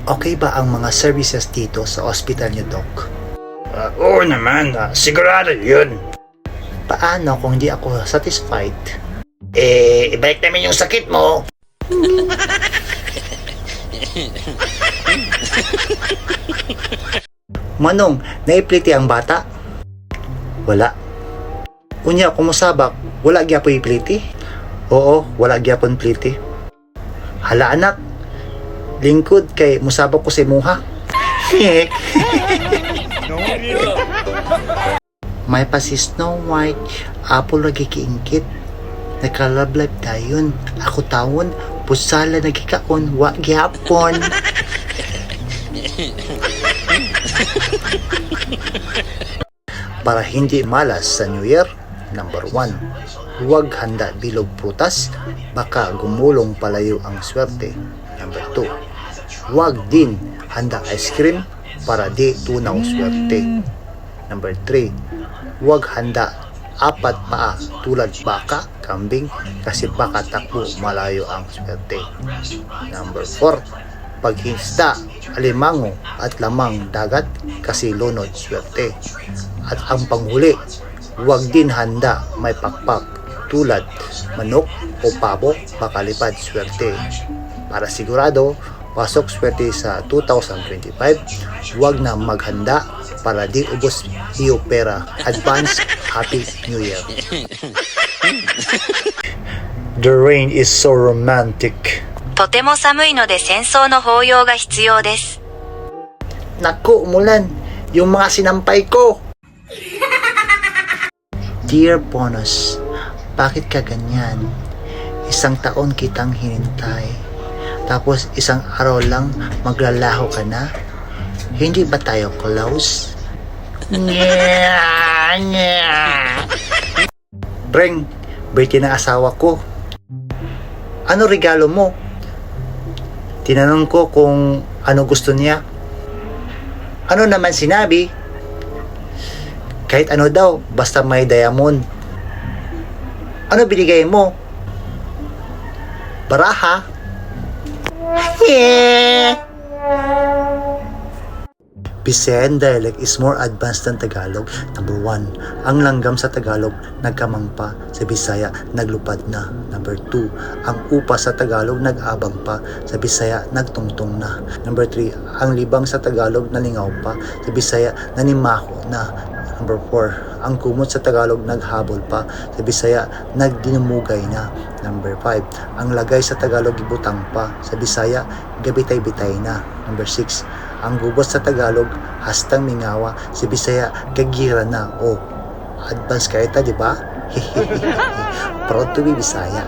Okay ba ang mga services dito sa hospital niyo, Doc? Oo naman, sigurado yun. Paano kung hindi ako satisfied? Ibalik namin yung sakit mo. Manong, naipliti ang bata? Wala. Unya, kumusabak, wala gyapon ipliti? Oo, wala gyapon pliti. Hala anak, lingkod kay musabak ko si Muha. May pa si Snow White, Apple lagi kiingkit. Nagka-love life dayon. Ako tawon, pusala nagkikaon, wa gyapon. Para hindi malas sa New Year, number 1, huwag handa bilog prutas, baka gumulong palayo ang swerte. Number 2, huwag din handa ice cream para di tunaw swerte. Number 3, huwag handa apat paa tulad baka, kambing kasi baka takbo malayo ang swerte. Number 4, paghisda, alimango at lamang dagat kasi lunod swerte. At ang panghuli, huwag din handa may pakpak tulad manok o pabo, pakalipad swerte. Para sigurado, pasok swerte sa 2025, huwag na maghanda para di ubos iyo pera. Advance Happy New Year. The rain is so romantic. とても寒いので戦争の法要が必要です。 Naku, umulan. Yung mga sinampay ko. Dear Bonus, bakit ka ganyan? Isang taon kitang hinintay. Tapos isang araw lang maglalaho ka na? Hindi ba tayo close? Reng, birthday ng asawa ko. Ano regalo mo? Tinanong ko kung ano gusto niya. Ano naman sinabi? Kahit ano daw, basta may diamond. Ano binigay mo? Baraha? Bisayan dialect is more advanced than Tagalog. Number 1, ang langgam sa Tagalog nagkamangpa, sa Bisaya naglupad na. Number 2, ang upa sa Tagalog nag-abang pa, sa Bisaya nagtungtong na. Number 3, ang libang sa Tagalog nalingaw pa, sa Bisaya nanimaho na. Number 4, ang kumot sa Tagalog naghabol pa, sa Bisaya nagdinumugay na. Number 5, ang lagay sa Tagalog ibutang pa, sa Bisaya gabitay-bitay na. Number 6, ang gubot sa Tagalog hastang mingawa, sa Bisaya gagira na. Oh, advance ka ita, di ba? Proud to be Bisaya.